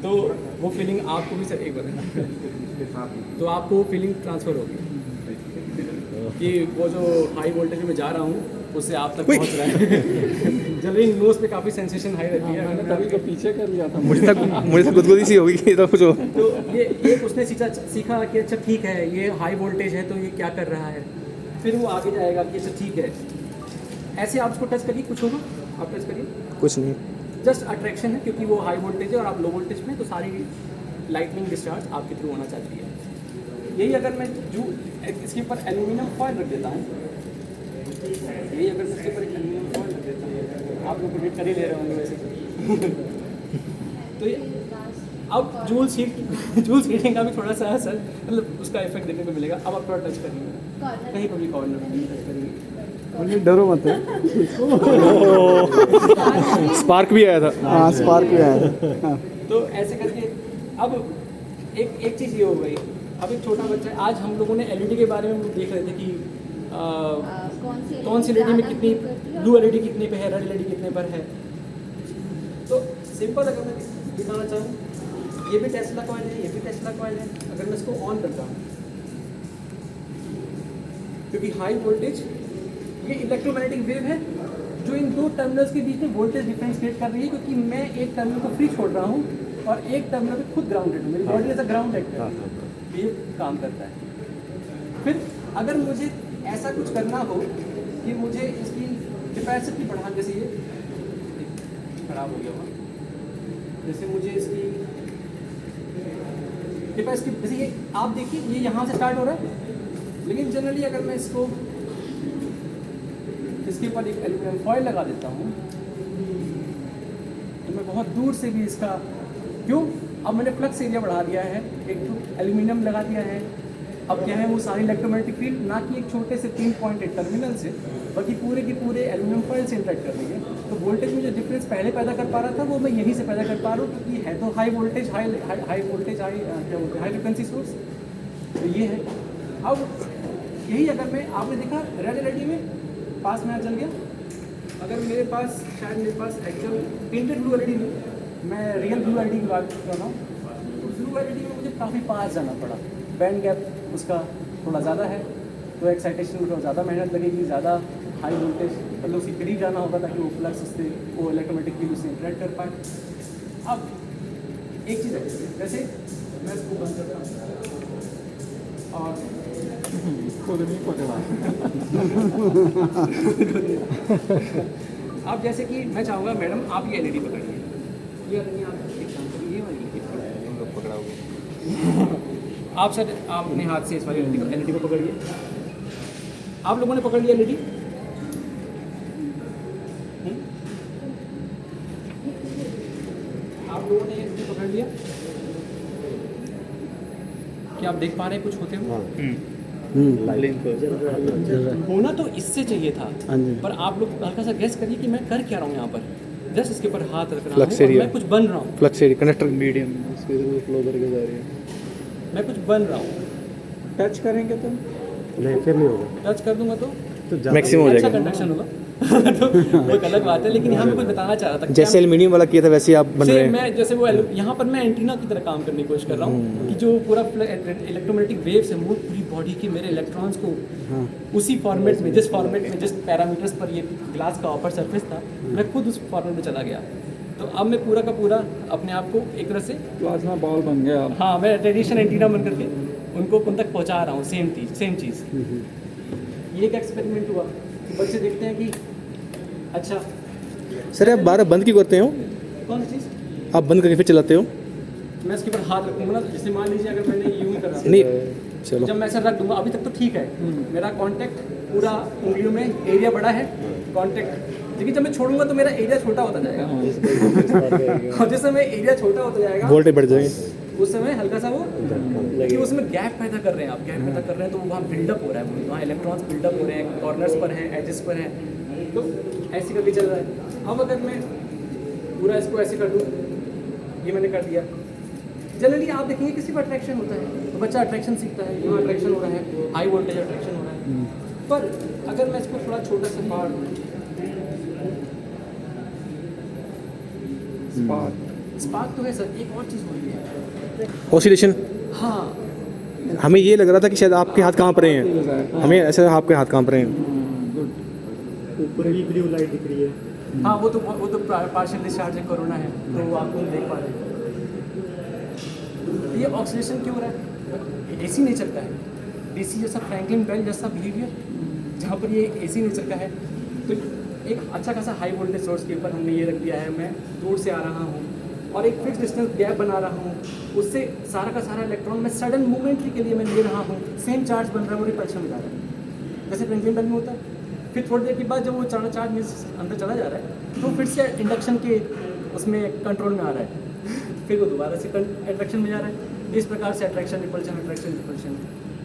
तो वो फीलिंग आपको भी सर एक बार तो आपको वो फीलिंग ट्रांसफ़र होगी कि वो जो हाई वोल्टेज में जा रहा हूँ उससे आप तक पहुँच रहा है। जनरली नोज़ पे काफ़ी सेंसेशन हाई रहती है। मैंने तभी तो पीछे कर लिया था। मुझे तो गुदगुदी सी होगी कि तो कुछ हो। तो ये उसने सीखा कि अच्छा ठीक है ये हाई वोल्टेज है तो ये क्या कर रहा है। फिर वो आगे जाएगा कि अच्छा ठीक है, ऐसे आप उसको टच करिए, कुछ होगा आप टच करिए, कुछ नहीं, जस्ट अट्रैक्शन है क्योंकि वो हाई वोल्टेज है और आप लो वोल्टेज में, तो सारी लाइटनिंग डिस्चार्ज आपके थ्रू होना चाहती है। यही अगर मैं जो इसके ऊपर एल्यूमिनियम फॉयल रख देता हूँ, यही अगर मैं इसके ऊपर एल्यूमिनियम फॉयल रख देता हूँ, आप लोग प्रिडिक्ट कर ही ले रहे होंगे वैसे। तो ये अब जूल हीटिंग का भी थोड़ा सा असर, मतलब उसका इफेक्ट देखने को मिलेगा। अब आप थोड़ा टच करिए कहीं पर भी कॉर्नर टच करिए, डरो मत। स्पार्क भी आया था। हाँ, स्पार्क भी आया था। हाँ। तो ऐसे करके अब एक चीज़ ये हो गई। अब एक छोटा बच्चा है, आज हम लोगों ने एलईडी के बारे में देख रहे थे कि कौन सी एलईडी में कितनी, ब्लू एलईडी कितने पे है, रेड एलईडी कितने पर है। तो सिंपल अगर मैं दिखाना चाहूँ, ये भी टेस्ला कॉइल है, ये भी टेस्ला कॉइल है। अगर मैं इसको ऑन करता हूँ, क्योंकि हाई वोल्टेज ये इलेक्ट्रोमैग्नेटिक वेव है जो इन दो टर्मिनल्स के बीच में वोल्टेज डिफरेंस क्रिएट कर रही है, क्योंकि मैं एक टर्मिनल को फ्री छोड़ रहा हूँ और एक टर्मिनल पे खुद ग्राउंडेड हूँ। मेरी body as a ground actor ये काम करता है। फिर अगर मुझे ऐसा कुछ करना हो कि मुझे इसकी कैपेसिटी बढ़ा, जैसे ये खराब हो गया हुआ, जैसे मुझे इसकी कैपेसिटी, जैसे ये आप देखिए ये यहाँ से स्टार्ट हो रहा है, लेकिन जनरली अगर मैं इसको इसके ऊपर एक एल्यूमिनियम फॉयल लगा देता हूँ तो मैं बहुत दूर से भी इसका, क्यों, अब मैंने फ्लक्स एरिया बढ़ा दिया है, एक तो एल्यूमिनियम लगा दिया है। अब क्या है, वो सारी इलेक्ट्रोमैग्नेटिक फील्ड ना कि एक छोटे से 3 पॉइंटेड टर्मिनल से, बल्कि पूरे के पूरे एल्यूमिनियम फॉयल से इंटरेक्ट कर रही है। तो वोल्टेज में जो डिफरेंस पहले पैदा कर पा रहा था वो मैं यहीं से पैदा कर पा रहा हूँ, क्योंकि है तो हाई वोल्टेज हाई वोल्टेज क्या बोलते हैं, हाई फ्रिक्वेंसी सोर्स। तो ये है। अब यही अगर मैं, आपने देखा रेड एलईडी में पास में जल गया, अगर मेरे पास, शायद मेरे पास एक्चुअल पेंटेड ब्लू एलईडी नहीं, मैं रियल ब्लू एलईडी की बात कर रहा हूँ, तो ब्लू एलईडी में मुझे काफ़ी पास जाना पड़ा। बैंड गैप उसका थोड़ा ज़्यादा है, तो एक्साइटेशन में थोड़ा ज़्यादा मेहनत लगेगी, ज़्यादा हाई वोल्टेज, मतलब उसके करीब जाना होगा ताकि वो फ्लक्स उससे, वो इलेक्ट्रोमैग्नेटिक फील्ड उससे इंटरेक्ट कर पाए। अब एक चीज़ है, जैसे मैं इसको बंद करता हूँ और खुद नहीं पकड़ा। अब जैसे कि मैं चाहूँगा मैडम आप ये एलईडी पकड़िए, ये अगर आप एक काम करिए, ये वाली एलईडी पकड़ाओगे आप सर, आप अपने हाथ से इस वाली एलईडी को पकड़िए। आप लोगों ने पकड़ लिया एलईडी, आप लोगों ने एलईडी पकड़ लिया, क्या आप देख पा रहे हैं कुछ होते हुए? होना तो इससे चाहिए था, पर आप लोग हल्का सा गेस करिए कि मैं कर क्या रहा हूँ यहाँ पर। जस्ट इसके ऊपर हाथ रख रहा हूँ और मैं कुछ बन रहा हूँ। फ्लक्स एरिया कंडक्टर मीडियम उसके थ्रू फ्लो करके जा रही है। मैं कुछ बन रहा हूँ। टच करेंगे तो नहीं, फिर नहीं होगा, टच कर दूंगा तो मैक्सिमम हो अच्छा जाएगा। कंडक्शन होगा। तो वो एक अलग बात है, लेकिन यहाँ पे कुछ बताना चाह रहा था। जैसे एल्यूमिनियम वाला किया था वैसे ही आप बन रहे हैं। मैं जैसे वो यहाँ पर मैं एंटीना की तरह काम करने की कोशिश कर रहा हूँ कि जो पूरा इलेक्ट्रोमैग्नेटिक वेव्स है वो पूरी बॉडी के मेरे इलेक्ट्रॉन्स को उसी फॉर्मेट में, जिस फॉर्मेट में, जिस पैरामीटर्स पर ये ग्लास का ऊपर सरफेस था, मैं खुद उस फॉर्मेट में चला गया। तो अब मैं पूरा का पूरा अपने आप को एक तरह से प्लाज्मा बॉल बन गया आप। हाँ, मैं रेडिएशन एंटीना बन करके उनको उन तक पहुँचा रहा हूँ। सेम चीज़। ये एक एक्सपेरिमेंट हुआ, बच्चे देखते हैं कि अच्छा सर आप 12 बंद क्यों करते हो? कौन सी चीज़? आप बंद करके फिर चलाते हो? मैं इसके ऊपर हाथ रखूँगा ना, जैसे मान लीजिए अगर मैंने यूँ ही करा, नहीं, चलो जब मैं ऐसा रख दूंगा, अभी तक तो ठीक है, मेरा कांटेक्ट पूरा उंगलियों में, एरिया बड़ा है कांटेक्ट, लेकिन जब मैं छोड़ूंगा तो मेरा एरिया छोटा होता जाएगा। और जिस समय एरिया छोटा होता जाएगा वोल्टेज बढ़ जाएंगे, उस समय हल्का सा वो कि उसमें गैप पैदा कर रहे हैं, आप गैप पैदा कर रहे हैं, तो वहाँ बिल्डअप हो रहा है, वहाँ इलेक्ट्रॉन्स बिल्डअप हो रहे हैं, कॉर्नर्स पर हैं, एजेस पर हैं, तो ऐसे करके चल रहा है। अब अगर मैं पूरा इसको ऐसे कर दूँ, ये मैंने कर दिया, जनरली आप देखेंगे किसी पर अट्रैक्शन होता है तो बच्चा अट्रैक्शन सीखता है, यहाँ अट्रैक्शन हो रहा है, हाई वोल्टेज अट्रैक्शन हो रहा है। पर अगर मैं इसको थोड़ा छोटा सा फाड़ दूँ, स्पार्क तो है सर, एक और चीज़ हो रही है। ऑसिलेशन। हाँ हमें ये लग रहा था कि शायद आपके हाथ कांप रहे हैं, हमें ऐसा आपके हाथ कांप रहे हैं। ऊपर भी ब्लू लाइट दिख रही है। हाँ, वो तो पार्शियल डिस्चार्ज है, कोरोना है, तो वो आप नहीं देख पा रहे हैं। ये ऑक्सीडेशन क्यों हो रहा है? एसी नेचर का है, डीसी जैसा, फ्रैंकलिन बेल जैसा बिहेवियर, जहाँ पर ये एसी नेचर का है। तो एक अच्छा खासा हाई वोल्टेज सोर्स के ऊपर हमने ये रख दिया है, मैं दूर से आ रहा हूँ और एक फिक्स डिस्टेंस गैप बना रहा हूँ, उससे सारा का सारा इलेक्ट्रॉन मैं सडन मूवमेंट के लिए मैं ले रहा हूँ, सेम चार्ज बन रहा है, वो रिपल्शन हो जा रहा है, जैसे फ्रैंकलिन बेल में होता है। फिर थोड़ी देर के बाद जब वो चार्ज अंदर चला जा रहा है तो फिर से इंडक्शन के उसमें कंट्रोल में आ रहा है, फिर वो दोबारा से अट्रैक्शन में जा रहा है। इस प्रकार से अट्रैक्शन रिपल्शन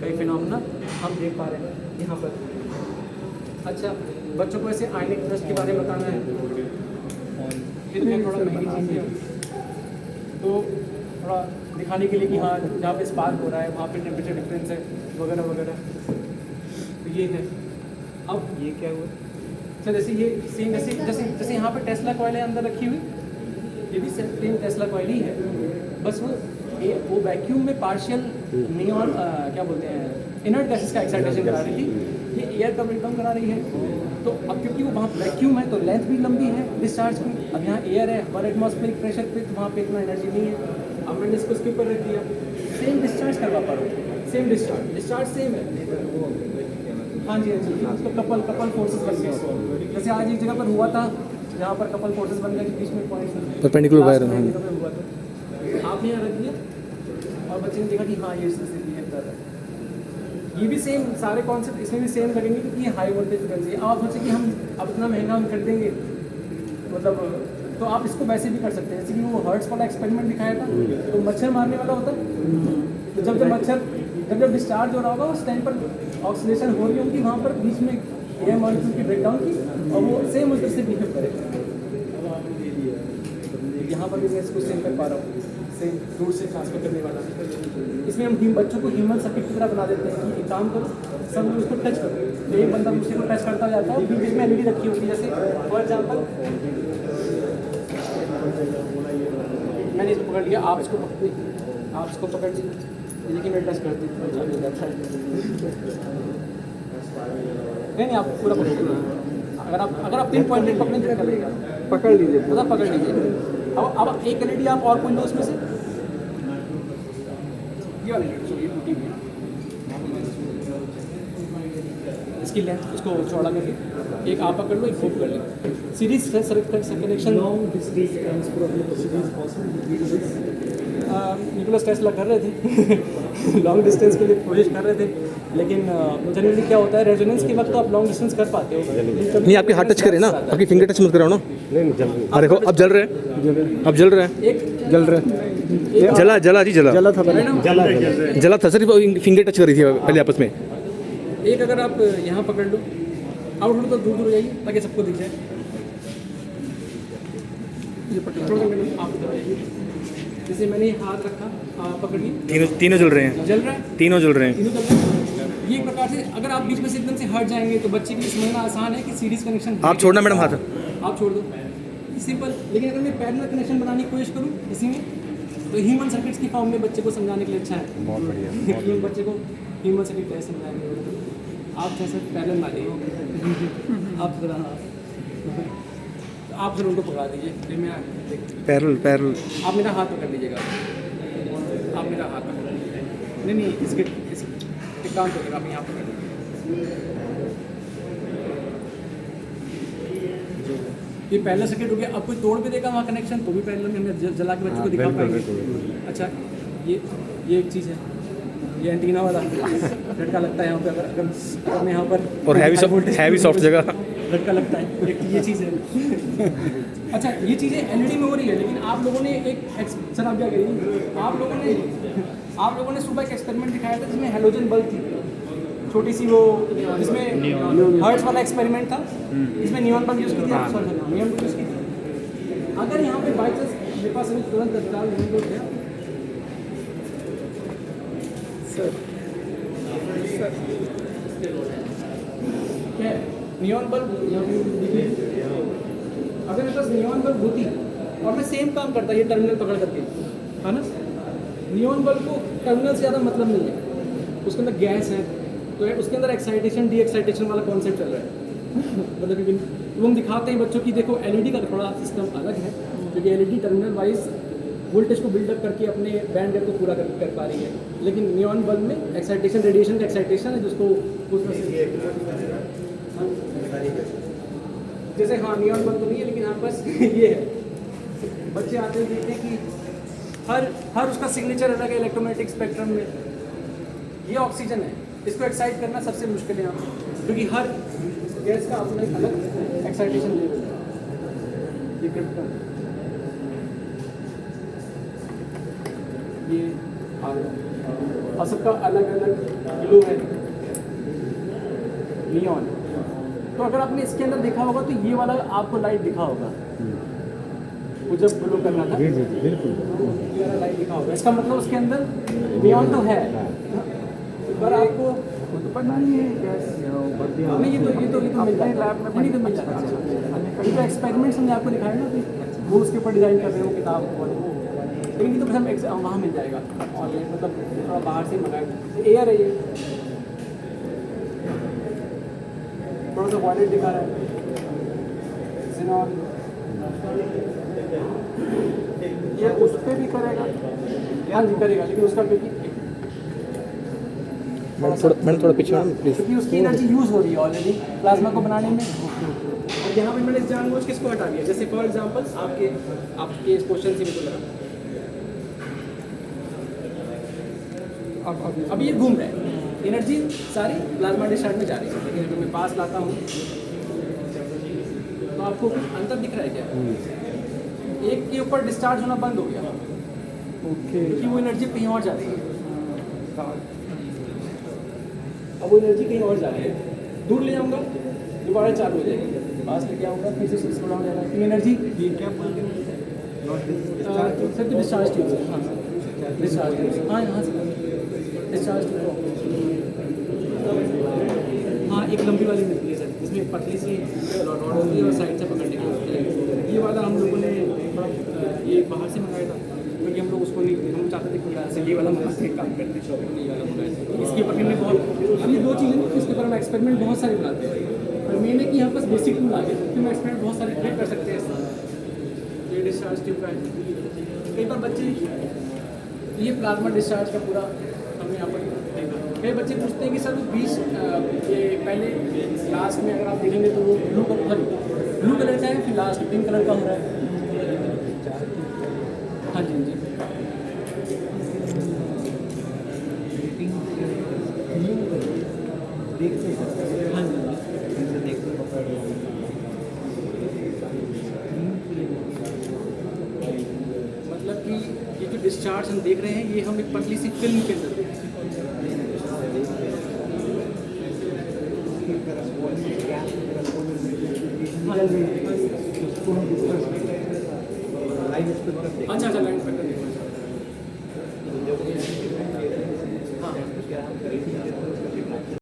कई फिनोमेना हम देख पा रहे हैं यहाँ पर। अच्छा, बच्चों को ऐसे आयनिक दृष्टि के बारे में बताना है, ये तो थोड़ा महंगी चीज़ है, तो थोड़ा दिखाने के लिए कि हाँ जहाँ पे स्पार्क हो रहा है वहाँ पे टेम्परेचर डिफरेंस है वगैरह वगैरह, तो ये है। अब ये क्या हुआ सर, जैसे ये सेम जैसे जैसे जैसे यहाँ पे टेस्ला कॉइल है अंदर रखी हुई, ये भी सेम टेस्ला कॉइल ही है, बस वो वैक्यूम में पार्शियल नियॉन क्या बोलते हैं इनर्ट गैसेस का एक्साइटेशन करा रही थी, ये एयर का ब्रेकडाउन करा रही है। तो अब क्योंकि वो वहाँ वैक्यूम है तो लेंथ भी लंबी है डिस्चार्ज की, अब यहाँ एयर है पर एटमॉस्फेरिक प्रेशर पे, तो वहाँ पे इतना एनर्जी नहीं है। अब मैंने इसको उसके ऊपर रख दिया, सेम डिस्चार्ज करवा पा रहा हूँ, सेम डिस्चार्ज सेम है। हाँ जी, तो कपल फोर्सेस बन गए, जैसे आज एक जगह पर हुआ था जहाँ पर कपल फोर्सेस बन गए बीच में पॉइंट परपेंडिकुलर वायर हुआ था, आपने यहाँ रख दिया और बच्चे ने देखा कि हाँ ये बिहेव कर रहा है। ये भी सेम सारे कॉन्सेप्ट इसमें भी सेम लगेंगे क्योंकि ये हाई वोल्टेज फ्रिक्वेंसी है। अब आप सोचिए कि हम अब इतना महंगा हम खरीदेंगे, मतलब तो आप इसको वैसे भी कर सकते हैं, जैसे कि वो हर्ट्स वाला एक्सपेरिमेंट दिखाया था, तो मच्छर मारने वाला होता है, तो जब मच्छर जब डिस्चार्ज हो रहा होगा उस टाइम पर ऑक्सीडेशन हो रही होगी वहाँ पर बीच में एयर मॉलिक्यूल की ब्रेकडाउन की, और वो सेम उस तरह से बिहेव करेगा। यहाँ पर भी मैं इसको सेम कर पा रहा हूँ, सेम दूर से ट्रांसफर करने वाला। इसमें हम बच्चों को ह्यूमन सर्किट की तरह बना देते हैं कि एक काम करो, सब लोग उसको टच करो, तो एक बंदा दूसरे को टच करता जाता है, बीच में एलईडी रखी होगी, जैसे फॉर एग्जाम्पल मैंने इसको पकड़ लिया, आप इसको पकड़ लीजिए, लेकिन मैं टच करती हूँ चालू हो जाता है। नहीं आप पूरा पकड़, अगर आप पिन पॉइंट पकड़ें तो चलेगा, पकड़ लीजिए। मतलब पकड़ लीजिए। अब एक एलईडी आप और कोई लो उसमें से, ये वाली ये टूटी हुई है, इसकी लेंथ इसको चौड़ा करके एक आप पकड़ लो, एक फोक कर लो, सीरीज कनेक्शन। निकोलस टेस्ला कर रहे थे लॉन्ग डिस्टेंस के लिए कोशिश कर रहे थे, लेकिन जनरली क्या होता है रेजोनेंस के वक्त तो आप लॉन्ग डिस्टेंस कर पाते हो, नहीं आपके हाथ टच करें ना, आपकी फिंगर टच मत कराओ ना। हाँ देखो अब जल रहे हैं, अब जल रहा है, एक जल रहा है। जला जला जी जला था पहले। जला था सर, फिंगर टच कर रही थी पहले आपस में। एक अगर आप यहाँ पकड़ लो, आउट हो तो दूर दूर जाइए ताकि सबको दिख जाए। ये पकड़ आप इधर आइए, जैसे मैंने हाथ रखा, आप पकड़िए, तीनों जल रहे हैं, जल रहा है, तीनों जल रहे हैं। तीनों जल रहे हैं। ये एक प्रकार से अगर आप बीच में से एकदम से हट जाएंगे तो बच्चे के लिए समझना आसान है कि सीरीज कनेक्शन आप छोड़ना मैडम हाथ, आप छोड़ दो, सिंपल। लेकिन अगर मैं पैरेलल कनेक्शन बनाने की कोशिश करूँ इसी में, तो ह्यूमन सर्किट्स की फॉर्म में बच्चे को समझाने के लिए अच्छा है। बहुत बढ़िया बच्चे को ह्यूमन सर्किट कैसे समझाएंगे, आप जैसे पैरेलल ना जाइए, आप जरा आप जरूर उनको पकड़ा दीजिए, फिर मैं पैरेलल आप मेरा हाथ पकड़ लीजिएगा, आप मेरा हाथ पकड़ लीजिए, नहीं इसके एक काम करिएगा, आप यहाँ पकड़ लीजिए। ये पहला सर्किट हो गया, अब कोई तोड़ भी देगा वहाँ कनेक्शन तो भी पहले में हमें जला के बच्चों को दिखा पाएंगे। अच्छा ये एक चीज़ है, ये एंटीना वाला लटका लगता है यहाँ पे, अगर मैं यहाँ पर और हैवी सॉफ्ट जगह लटका लगता है, एक ये चीज़ है। अच्छा ये चीज़ें एलईडी में हो रही है, लेकिन आप लोगों ने सर आप क्या करिए, आप लोगों ने सुबह एक एक्सपेरिमेंट दिखाया था जिसमें हेलोजन बल्ब थी, छोटी सी वो, जिसमें हर्ट्स वाला एक्सपेरिमेंट था, इसमें नियॉन बल्ब यूज़ की थी, नियॉन बल्ब यूज़ की थी। अगर यहाँ पे बाई चांस मेरे पास अभी तुरंत तत्काल नियॉन बल्ब गया, क्या नियॉन बल्ब, अगर मेरे पास नियॉन बल्ब होती और मैं सेम काम करता है ये टर्मिनल पकड़ करके, है ना। नियॉन बल्ब को टर्मिनल से ज़्यादा मतलब नहीं है, उसके अंदर गैस है, तो उसके अंदर एक्साइटेशन डी एक्साइटेशन वाला कॉन्सेप्ट चल रहा है। मतलब कि वो हम दिखाते हैं बच्चों की, देखो एलईडी का थोड़ा सिस्टम अलग है, क्योंकि एलईडी टर्मिनल वाइज वोल्टेज को बिल्डअप करके अपने बैंड गैप को पूरा कर पा रही है, लेकिन नियॉन बल्ब में एक्साइटेशन रेडिएशन का एक्साइटेशन है जिसको जैसे हाँ नियॉन बल्ब तो नहीं है, लेकिन हाँ बस ये है। बच्चे आते हैं देखते हैं कि हर उसका सिग्नेचर अलग है इलेक्ट्रोमैग्नेटिक स्पेक्ट्रम में। ये ऑक्सीजन है, इसको एक्साइट करना सबसे मुश्किल है यहाँ पे, क्योंकि हर गैस का अपना एक अलग एक्साइटेशन लेवल है। ये क्रिप्टन, ये आर्गन, और सबका अलग अलग ग्लो है नियॉन। तो अगर आपने इसके अंदर देखा होगा तो ये वाला आपको लाइट दिखा होगा, वो जब ग्लो कर रहा था जी जी बिल्कुल, ये वाला लाइट दिखा होगा। इसका मतलब उसके अंदर नियॉन तो है, पर आपको पता नहीं है गैस नहीं, ये तो मिल जाएगा लैब में, नहीं तो मिल जाएगा। ये जो एक्सपेरिमेंट्स हमने आपको दिखाया ना अभी, वो उसके ऊपर डिज़ाइन कर रहे हो किताब वाले, लेकिन ये तो बस हम वहाँ मिल जाएगा ऑनलाइन, मतलब थोड़ा बाहर से मंगाएगा। एयर है ये, थोड़ा सा वॉलेट दिखा रहा है, xenon। ये उस पर भी करेगा, हाँ जी करेगा, लेकिन उसका क्योंकि मैंने थोड़ा पीछे प्लीज। क्योंकि उसकी एनर्जी यूज़ हो रही है ऑलरेडी प्लाज्मा को बनाने में। और यहाँ पे मैंने जानबूझ किसको हटा दिया, जैसे फॉर एग्जांपल आपके इस क्वेश्चन से मुझे लगा अब ये घूम रहा है, एनर्जी सारी प्लाज्मा डिस्चार्ज में जा रही है, लेकिन अगर मैं पास लाता हूँ तो आपको अंतर दिख रहा है क्या? एक के ऊपर डिस्चार्ज होना बंद हो गया, क्योंकि वो एनर्जी कहीं और जा रही है। अब वो एनर्जी कहीं और जा रही है, दूर ले जाऊंगा दोबारा चालू हो जाएगी, पास लेके आऊँगा फिर से स्विच डाउन हो जाएगा। ये एनर्जी क्या बोलते हैं सर? डिस्चार्ज ट्यूब, हाँ डिस्चार्ज ट्यूब, हाँ यहाँ से डिस्चार्ज ट्यूब, हाँ एक लंबी वाली मिलती है सर, इसमें पतली सी रॉड होती है और साइड से पकड़ने की होती है। ये वाला हम लोगों ने ये बाहर से मंगाया था, क्योंकि हम लोग उसको नहीं, हम चाहते थे कि यहाँ से ये वाला मंगा से काम करते हैं, शॉपिंग नहीं वाला मंगाया। इसकी पकड़ने बहुत, अब ये दो चीज़ें ना इसके ऊपर हम एक्सपेरिमेंट बहुत सारे बनाते हैं, और मेन है कि यहाँ पास बेसिक टूल आ गए तो हम एक्सपेरिमेंट बहुत सारे ट्रेक कर सकते हैं। ये डिस्चार्ज ट्यूब का है, कई बार बच्चे ये प्लाज्मा डिस्चार्ज का पूरा हमने यहाँ पर देखा। कई बच्चे पूछते हैं कि सर वो 20 ये पहले लास्ट में अगर आप देखेंगे तो वो ब्लू कलर का है, फिर लास्ट पिंक कलर का हो रहा है। हाँ जी जी, हाँ जी मतलब कि ये जो डिस्चार्ज हम देख रहे हैं ये हम एक पतली सी फिल्म के अंदर देख रहे हैं। अच्छा अच्छा लाइन पर